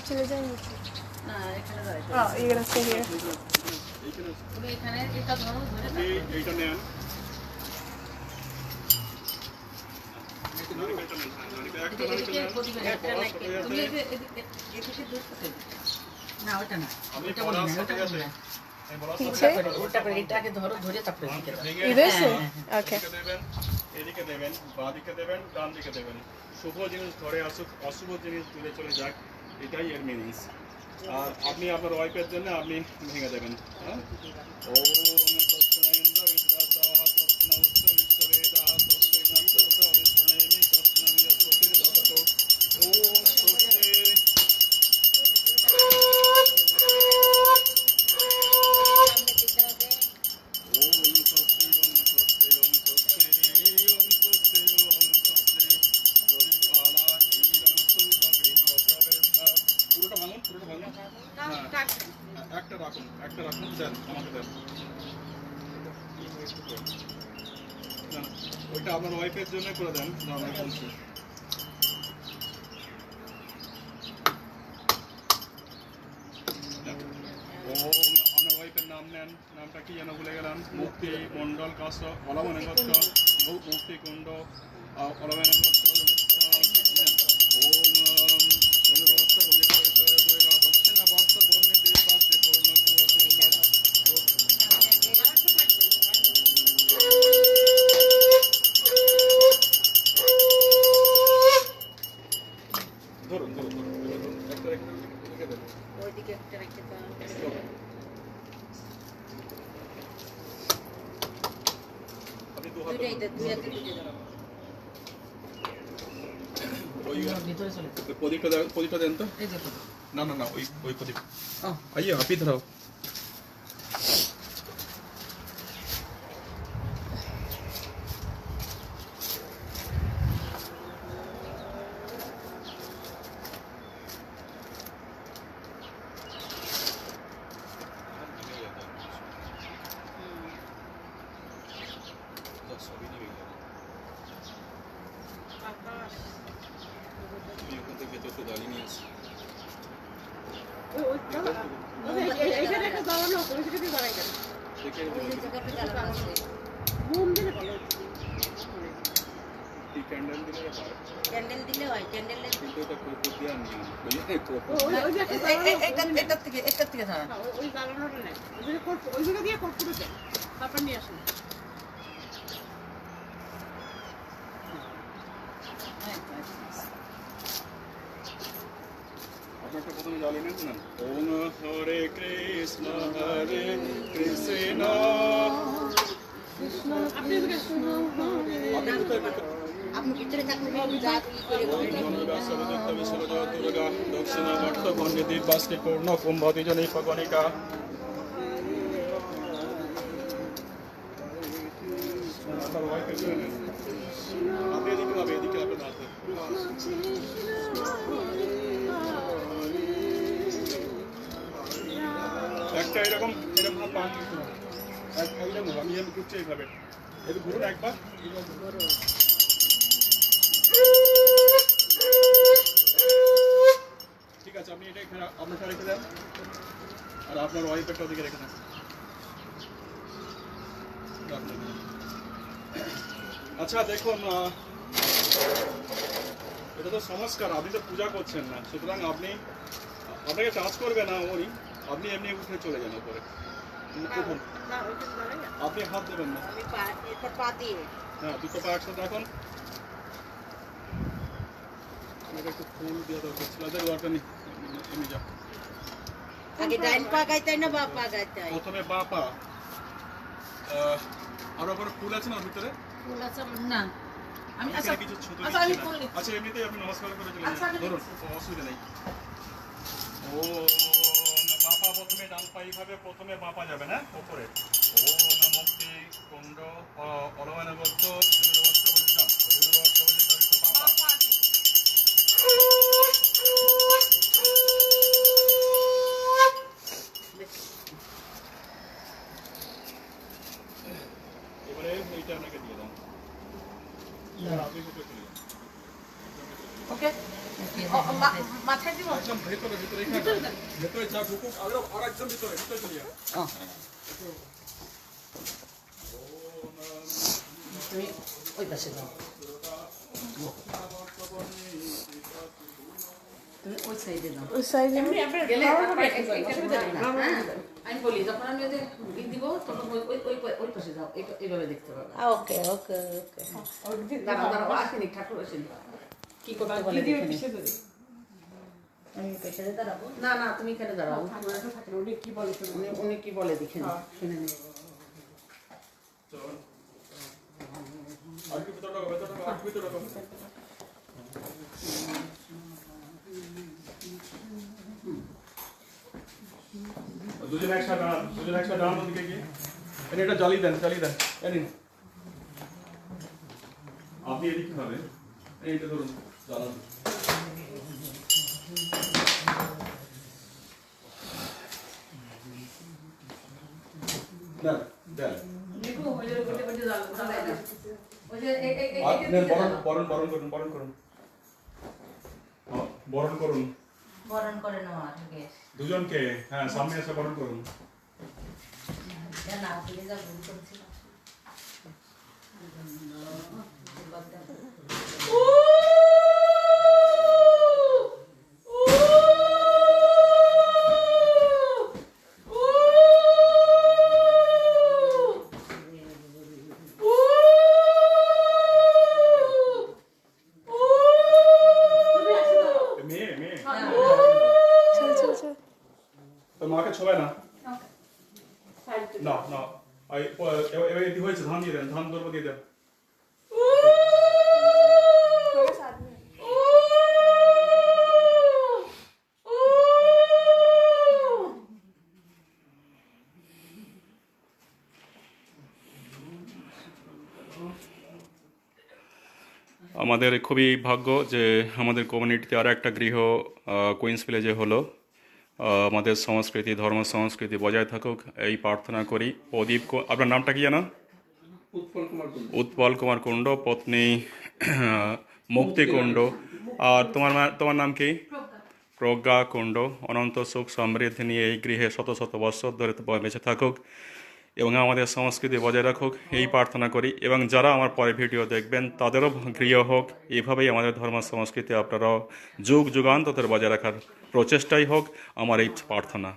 চলে যাই নিচে। না এখানে দাঁড়াই। Oh, you're gonna stay here. তুমি এখানে এটা ধরো ধরে আপনি এইটা নেন। এদিকে প্রদীপের একটা নাকি তুমি এদিকে দূর করতে না ওটা না ওটা বলো না ওটা বলো না पीछे ওটা করে এটাকে ধরো ধরে তারপরে এদিকে দাও इधर से ओके এদিকে দেবেন, বাঁ দিকে দেবেন, ডান দিকে দেবেন। শুভ জিনিস ঘরে আসুক, অশুভ জিনিস দূরে চলে যাক, এটাই এর মিনিংস। আর আপনি আপনার ওয়াইফের জন্য আপনি ভেঙে দেবেন। হ্যাঁ, ওম তৎসনায়েন্দ্র বিদ্যাসাহ তৎসনা উচ্চ বিশ্ববেদাহ তৎসৈনাত্তর্থ অবিষ্ণেমি তৎসনামিয় প্রতির্ভবত। ওম তৎসে একটা রাখুন দেন আমাকে দেন। ওইটা আপনার ওয়াইফের জন্য করে দেন। আমরা বলছি আপনার ওয়াইফের নাম নেন। নামটা কি যেন ভুলে গেলাম। মুক্তি মণ্ডল কাশ অলমনে গচ্ছ মুক্তি কুণ্ড অলমনে গচ্ছ। ওইদিকে একটা রেখে দাও দুইটাই দুই হাতে দুটো দাও ভিতরে চলে প্রদীপটা দেন তো। এই যে না না না ওই প্রদীপ आइए आप इधर आओ। ক্যান্ডেল দিলে হয় ক্যান্ডেল এটা থেকে ধরা ওই জ্বালানোটা নেই ওই জায়গা দিয়ে কর্পূরে দেন তারপর নিয়ে আসুন আপনাকে প্রথমে জ্বালিয়ে নেন না। ওম হরে কৃষ্ণ হরে কৃষ্ণ আপনি ভিতরে থাকলে যা করে দক্ষিণ ভট্ট পণ্ডিত বাস্তি পূর্ণ কুম্ভতি জনী ফগণিকা। আপনি এদিকে হবে, এদিকে আপনার হাতে একটা এরকম এরকম পান এইরকম আমি এরকম ঘুরছি এইভাবে এদিকে ঘুরুন একবার। ঠিক আছে আপনি এটা এখানে আপনার রেখে দেন আর আপনার ওয়াইফেরটা ওদিকে রেখে দেন। আচ্ছা দেখুন এটা তো সংস্কার, আপনি তো পূজা করছেন না, সুতরাং আপনাকে টাচ করবে না উনি, আপনি এমনি উঠে চলে যান উপরে। উঠুন, আপনি হাত দেবেন না। হ্যাঁ দুটো পা একসাথে রাখুন। একটু ফুল দেওয়া দরকার ছিল, দরকার নেই এমনি যা। আগে ডাইন পা গাইতে না বাম পা গাইতে হয়? প্রথমে বাঁ পা। আর ওপরে ফুল আছে না ভিতরে? ফুল আছে না। আমি আচ্ছা কিছু ছোট আচ্ছা এমনিতেই আপনি নমস্কার করে চলে যান, ধরুন অসুবিধা নেই। ও বাপা প্রথমে ডান পা এইভাবে প্রথমে বাপা যাবে না উপরে। ওম মুক্তি কুণ্ড অলয়ন গচ্ছ ধনুর্বস্ত্র বলিতাম ধনুর্বস্ত্র বলি চরিত বাপা। এবারে এইটা আপনাকে দিয়ে দাও। আপনি ভিতরে চলে যান। ওকে মাথায় দিব একদম ভেতরে ভেতরে ভেতরে যা ঢুকুক আর একদম ভিতরে ভিতরে চলে যা তুমি ওই পাশে দাও তুমি ওই সাইডে দাও ওই সাইডে গেলে আমি বলি যখন আমি ওদের দিব তখন ওই পাশে যাও এইভাবে দেখতে পাবে ওকে ওকে ওকে দাঁড়াও দাঁড়াও আসেনি ঠাকুর আসেনি কি করতে বলে দেখে নিই। আমি পেছনে দাঁড়াবো না না তুমি এখানে দাঁড়াও উনি কি বলে উনি কি বলে দেখে নিই শুনে নিই চল আর কি ভিতরে ঢোকো আর কি ভিতরে ঢোকো দুজন একসাথে ডান ওদিকে গিয়ে এটা জ্বালিয়ে দেন নিন আপনি এদিকে হবে এইটা ধরুন জ্বালান না দেন দেখো ওই যে গোটে গোটে জ্বালায় না ওই যে বরণ করুন বরণ করুন বরণ করে নেওয়া ঠিক আছে দুজনকে হ্যাঁ সামনে এসে বরণ করুন না আপনি যা ভুল করেছিল মেয়ে চল চল চল তো মাকে ছোবে না না না এবার এটি হয়েছে ধান দিয়ে দেন ধান দরব দিয়ে দেন আমাদের খুবই ভাগ্য যে আমাদের কমিউনিটিতে আরও একটা গৃহ কুইন্স ভিলেজে হলো আমাদের সংস্কৃতি ধর্ম সংস্কৃতি বজায় থাকুক এই প্রার্থনা করি প্রদীপ আপনার নামটা কি জানো উৎপল কুমার কুণ্ড পত্নী মুক্তি কুণ্ড আর তোমার নাম কি প্রজ্ঞা কুণ্ড অনন্ত সুখ সমৃদ্ধি নিয়ে এই গৃহে শত শত বৎসর ধরে বেঁচে থাকুক এবং আমাদের সংস্কৃতি বজায় রাখুক এই প্রার্থনা করি এবং যারা আমার পরে ভিডিও দেখবেন তাদেরও গৃহ হোক এইভাবেই আমাদের ধর্ম সংস্কৃতি আপনারাও যুগ যুগান্তর বজায় রাখার প্রচেষ্টাই হোক আমার এই প্রার্থনা